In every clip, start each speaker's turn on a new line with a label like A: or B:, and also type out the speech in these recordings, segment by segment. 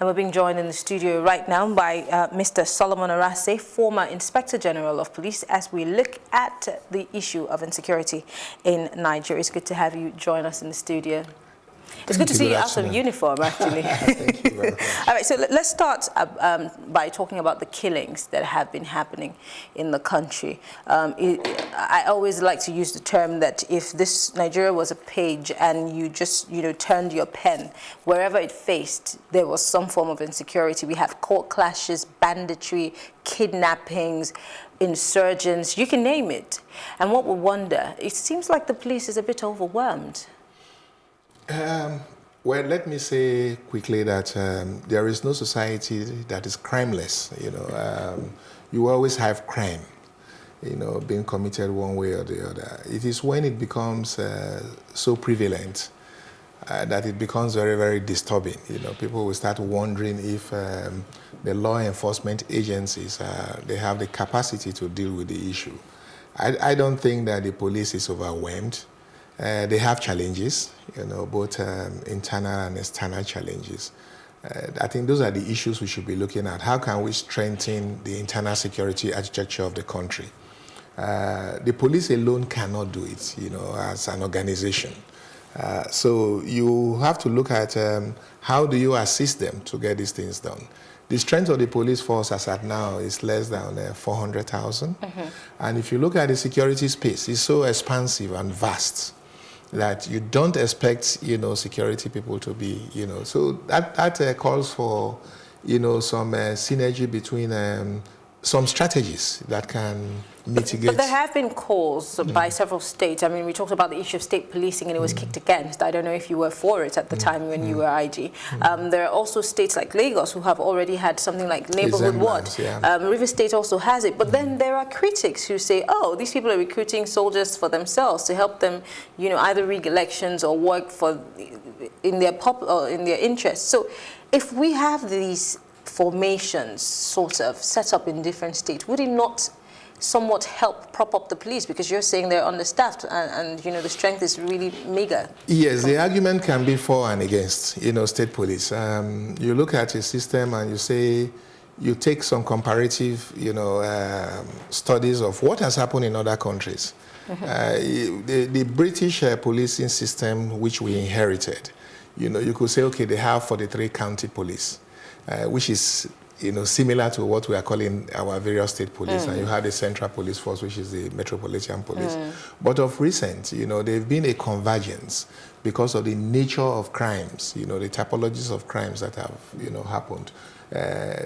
A: And we're being joined in the studio right now by Mr. Solomon Arase, former Inspector General of Police, as we look at the issue of insecurity in Nigeria. It's good to have you join us in the studio. It's good to see you out of uniform, actually.
B: Thank you very much.
A: All right, so let's start by talking about the killings that have been happening in the country. I always like to use the term that if this Nigeria was a page and you just, turned your pen, wherever it faced, there was some form of insecurity. We have court clashes, banditry, kidnappings, insurgents, you can name it. And what we wonder, it seems like the police is a bit overwhelmed.
B: Well, let me say quickly that there is no society that is crimeless. You always have crime, being committed one way or the other. It is when it becomes so prevalent that it becomes very, very disturbing. People will start wondering if the law enforcement agencies they have the capacity to deal with the issue. I don't think that the police is overwhelmed. They have challenges, both internal and external challenges. I think those are the issues we should be looking at. How can we strengthen the internal security architecture of the country? The police alone cannot do it, as an organization. So you have to look at how do you assist them to get these things done. The strength of the police force as at now is less than 400,000. And if you look at the security space, it's so expansive and vast that you don't expect, security people to be, So that calls for, some synergy between some strategies that can mitigate.
A: But there have been calls by several states. I mean, we talked about the issue of state policing and it was kicked against. I don't know if you were for it at the time when you were IG. There are also states like Lagos who have already had something like neighborhood watch. River State also has it. But then there are critics who say, oh, these people are recruiting soldiers for themselves to help them, either rig elections or work in their interests. So if we have these formations sort of set up in different states, would it not somewhat help prop up the police, because you're saying they're understaffed and the strength is really meager? Yes,
B: the argument can be for and against, state police. You look at a system and you say, you take some comparative, studies of what has happened in other countries. The British policing system, which we inherited, you could say, okay, they have 43 county police. Which is, similar to what we are calling our various state police. And you have the Central Police Force, which is the Metropolitan Police. But of recent, there's been a convergence because of the nature of crimes, the typologies of crimes that have, happened.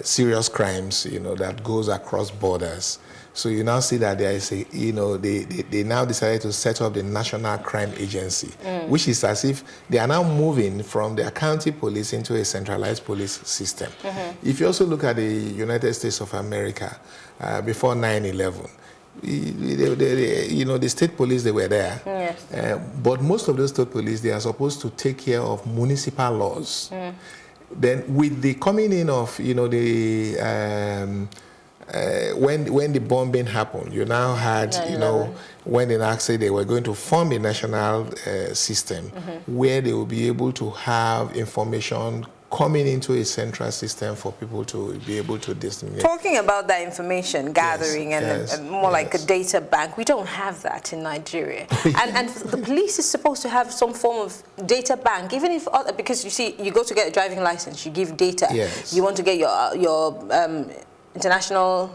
B: Serious crimes, that goes across borders. So you now see that there is a, they now decided to set up the National Crime Agency, which is as if they are now moving from their county police into a centralized police system. If you also look at the United States of America, before 9/11, the state police, they were there. Yes. But most of those state police, they are supposed to take care of municipal laws. Then with the coming in of, when the bombing happened, you now had, when the Arase said they were going to form a national system where they will be able to have information coming into a central system for people to be able to disseminate.
A: Talking about that information gathering and more like a data bank, we don't have that in Nigeria. and the police is supposed to have some form of data bank, even if, because you see, you go to get a driving license, you give data. You want to get your international,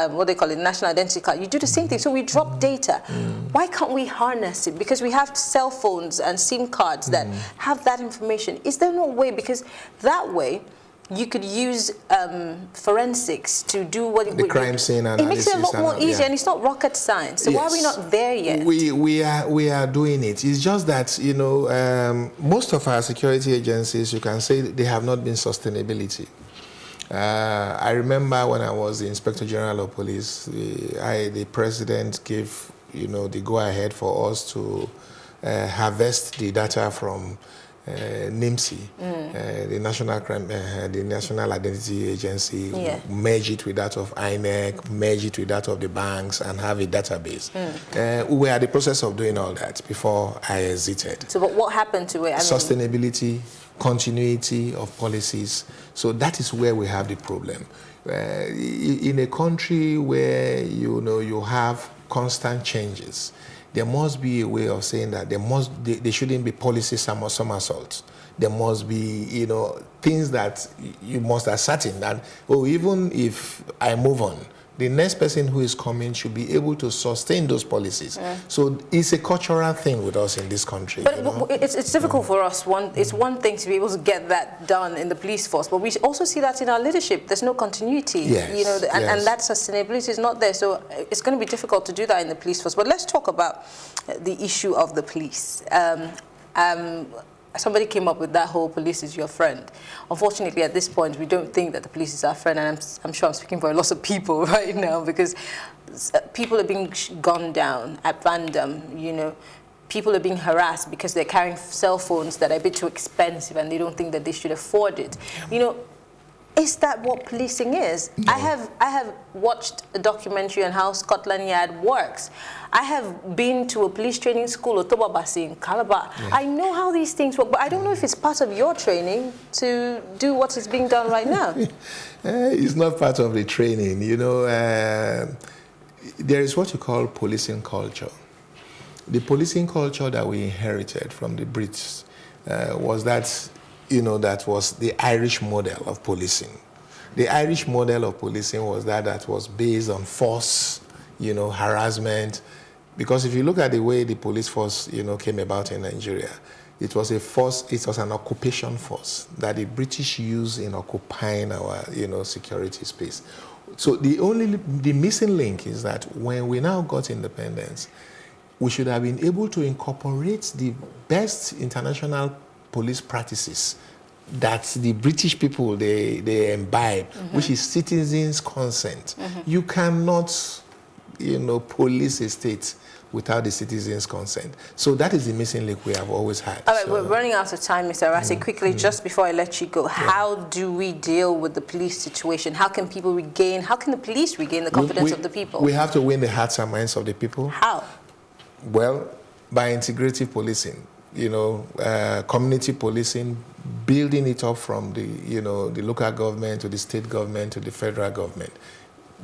A: what they call it, national identity card. You do the same thing. So we drop data. Why can't we harness it? Because we have cell phones and SIM cards that have that information. Is there no way? Because that way, you could use forensics to do what
B: the crime scene analysis.
A: It makes it a lot more easier, and it's not rocket science. So why are we not there yet?
B: We are doing it. It's just that most of our security agencies, you can say, they have not been sustainability. I remember when I was the Inspector General of Police, the President gave, the go-ahead for us to harvest the data from NIMSI, the the National Identity Agency, merge it with that of INEC, merge it with that of the banks, and have a database. We were at the process of doing all that before I exited.
A: So what happened to it?
B: Sustainability continuity of policies. So that is where we have the problem. In a country where you have constant changes, there must be a way of saying that there shouldn't be policy somersaults. There must be things that you must ascertain that, even if I move on, the next person who is coming should be able to sustain those policies. So it's a cultural thing with us in this country.
A: But it's difficult for us. It's one thing to be able to get that done in the police force, but we also see that in our leadership. There's no continuity,
B: yes,
A: and that sustainability is not there. So it's going to be difficult to do that in the police force. But let's talk about the issue of the police. Somebody came up with that whole police is your friend. Unfortunately, at this point, we don't think that the police is our friend, and I'm sure I'm speaking for a lot of people right now, because people are being gunned down at random, People are being harassed because they're carrying cell phones that are a bit too expensive and they don't think that they should afford it. Is that what policing is?
B: No.
A: I have watched a documentary on how Scotland Yard works. I have been to a police training school, Otobabasi in Calabar. Yeah. I know how these things work, but I don't know if it's part of your training to do what is being done right now.
B: It's not part of the training. There is what you call policing culture. The policing culture that we inherited from the Brits was that that was the Irish model of policing. The Irish model of policing was that was based on force, harassment. Because if you look at the way the police force, came about in Nigeria, it was a force, it was an occupation force that the British used in occupying our, security space. So the missing link is that when we now got independence, we should have been able to incorporate the best international police practices that the British people they imbibe, which is citizens' consent. You cannot, police a state without the citizens' consent. So that is the missing link we have always had.
A: All right, we're running out of time, Mr. Arase. Quickly, just before I let you go, how do we deal with the police situation? How can the police regain the confidence of the people?
B: We have to win the hearts and minds of the people.
A: How?
B: Well, by integrative policing. Community policing, building it up from the local government to the state government to the federal government.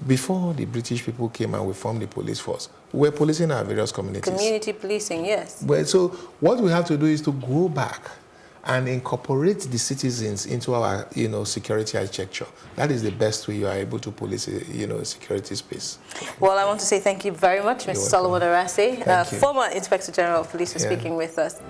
B: Before the British people came and we formed the police force, we were policing our various communities. Community
A: policing, yes.
B: Well, so what we have to do is to go back and incorporate the citizens into our, security architecture. That is the best way you are able to police, a security space.
A: Well, I want to say thank you very much, Mr. Solomon Arase, former Inspector General of Police, for speaking with us.